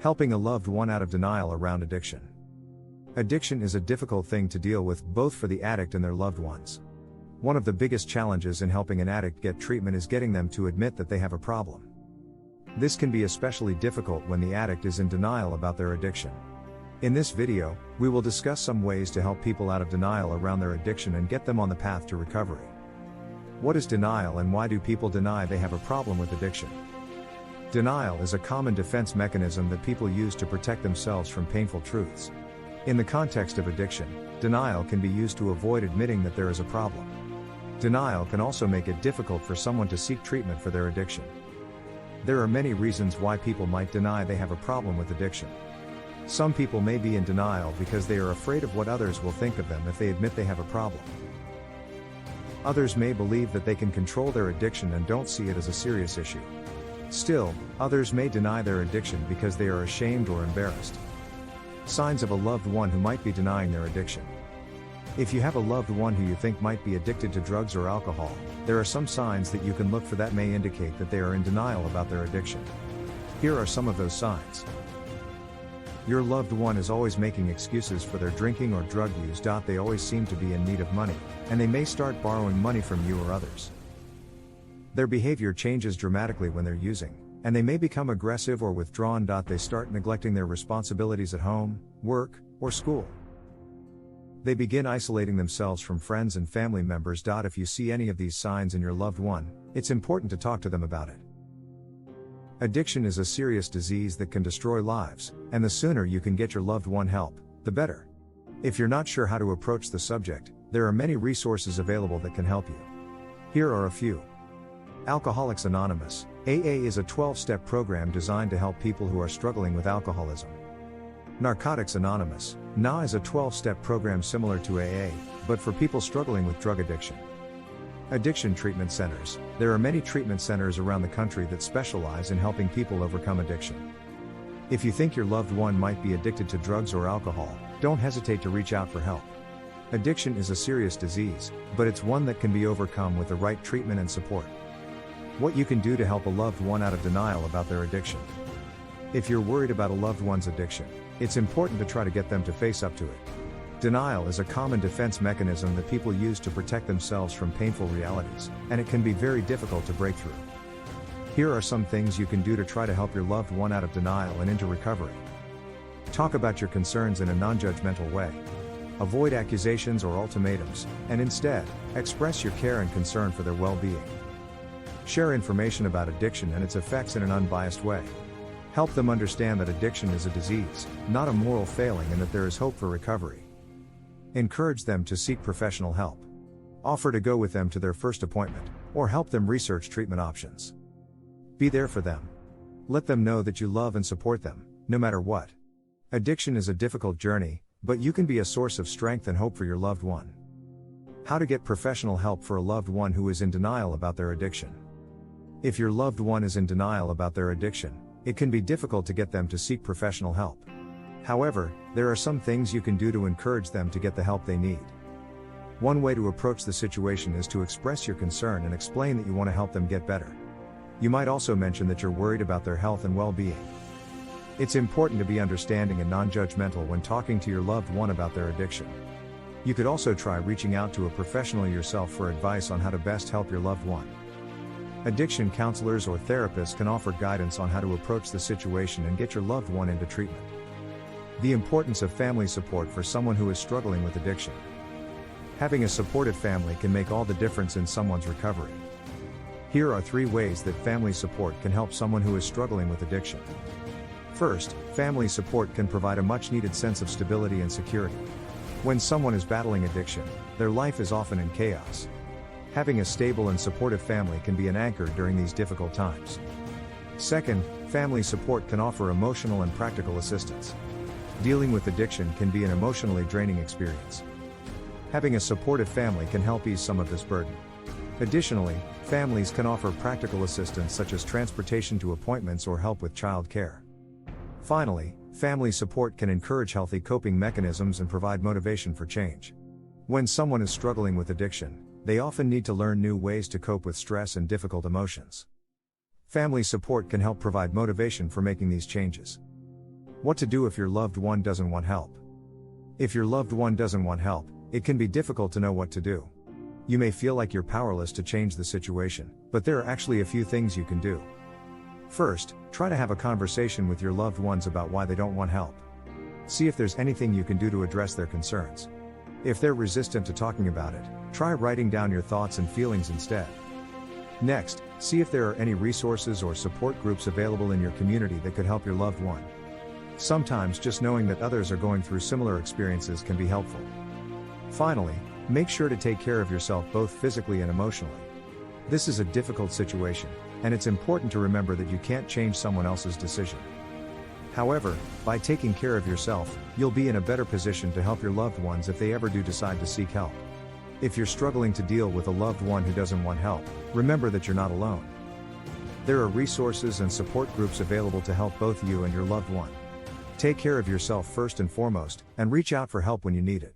Helping a loved one out of denial around addiction. Addiction is a difficult thing to deal with, both for the addict and their loved ones. One of the biggest challenges in helping an addict get treatment is getting them to admit that they have a problem. This can be especially difficult when the addict is in denial about their addiction. In this video, we will discuss some ways to help people out of denial around their addiction and get them on the path to recovery. What is denial and why do people deny they have a problem with addiction? Denial is a common defense mechanism that people use to protect themselves from painful truths. In the context of addiction, denial can be used to avoid admitting that there is a problem. Denial can also make it difficult for someone to seek treatment for their addiction. There are many reasons why people might deny they have a problem with addiction. Some people may be in denial because they are afraid of what others will think of them if they admit they have a problem. Others may believe that they can control their addiction and don't see it as a serious issue. Still, others may deny their addiction because they are ashamed or embarrassed. Signs of a loved one who might be denying their addiction. If you have a loved one who you think might be addicted to drugs or alcohol, there are some signs that you can look for that may indicate that they are in denial about their addiction. Here are some of those signs. Your loved one is always making excuses for their drinking or drug use. They always seem to be in need of money, and they may start borrowing money from you or others. Their behavior changes dramatically when they're using, and they may become aggressive or withdrawn. They start neglecting their responsibilities at home, work, or school. They begin isolating themselves from friends and family members. If you see any of these signs in your loved one, it's important to talk to them about it. Addiction is a serious disease that can destroy lives, and the sooner you can get your loved one help, the better. If you're not sure how to approach the subject, there are many resources available that can help you. Here are a few. Alcoholics Anonymous, AA is a 12-step program designed to help people who are struggling with alcoholism. Narcotics Anonymous, NA is a 12-step program similar to AA, but for people struggling with drug addiction. Addiction Treatment Centers, there are many treatment centers around the country that specialize in helping people overcome addiction. If you think your loved one might be addicted to drugs or alcohol, don't hesitate to reach out for help. Addiction is a serious disease, but it's one that can be overcome with the right treatment and support. What you can do to help a loved one out of denial about their addiction. If you're worried about a loved one's addiction, it's important to try to get them to face up to it. Denial is a common defense mechanism that people use to protect themselves from painful realities, and it can be very difficult to break through. Here are some things you can do to try to help your loved one out of denial and into recovery. Talk about your concerns in a non-judgmental way. Avoid accusations or ultimatums, and instead, express your care and concern for their well-being. Share information about addiction and its effects in an unbiased way. Help them understand that addiction is a disease, not a moral failing, and that there is hope for recovery. Encourage them to seek professional help. Offer to go with them to their first appointment, or help them research treatment options. Be there for them. Let them know that you love and support them, no matter what. Addiction is a difficult journey, but you can be a source of strength and hope for your loved one. How to get professional help for a loved one who is in denial about their addiction. If your loved one is in denial about their addiction, it can be difficult to get them to seek professional help. However, there are some things you can do to encourage them to get the help they need. One way to approach the situation is to express your concern and explain that you want to help them get better. You might also mention that you're worried about their health and well-being. It's important to be understanding and non-judgmental when talking to your loved one about their addiction. You could also try reaching out to a professional yourself for advice on how to best help your loved one. Addiction counselors or therapists can offer guidance on how to approach the situation and get your loved one into treatment. The importance of family support for someone who is struggling with addiction. Having a supportive family can make all the difference in someone's recovery. Here are 3 ways that family support can help someone who is struggling with addiction. First, family support can provide a much-needed sense of stability and security. When someone is battling addiction, their life is often in chaos. Having a stable and supportive family can be an anchor during these difficult times. Second, family support can offer emotional and practical assistance. Dealing with addiction can be an emotionally draining experience. Having a supportive family can help ease some of this burden. Additionally, families can offer practical assistance such as transportation to appointments or help with child care. Finally, family support can encourage healthy coping mechanisms and provide motivation for change. When someone is struggling with addiction, they often need to learn new ways to cope with stress and difficult emotions. Family support can help provide motivation for making these changes. What to do if your loved one doesn't want help? If your loved one doesn't want help, it can be difficult to know what to do. You may feel like you're powerless to change the situation, but there are actually a few things you can do. First, try to have a conversation with your loved ones about why they don't want help. See if there's anything you can do to address their concerns. If they're resistant to talking about it, try writing down your thoughts and feelings instead. Next, see if there are any resources or support groups available in your community that could help your loved one. Sometimes just knowing that others are going through similar experiences can be helpful. Finally, make sure to take care of yourself both physically and emotionally. This is a difficult situation, and it's important to remember that you can't change someone else's decision. However, by taking care of yourself, you'll be in a better position to help your loved ones if they ever do decide to seek help. If you're struggling to deal with a loved one who doesn't want help, remember that you're not alone. There are resources and support groups available to help both you and your loved one. Take care of yourself first and foremost, and reach out for help when you need it.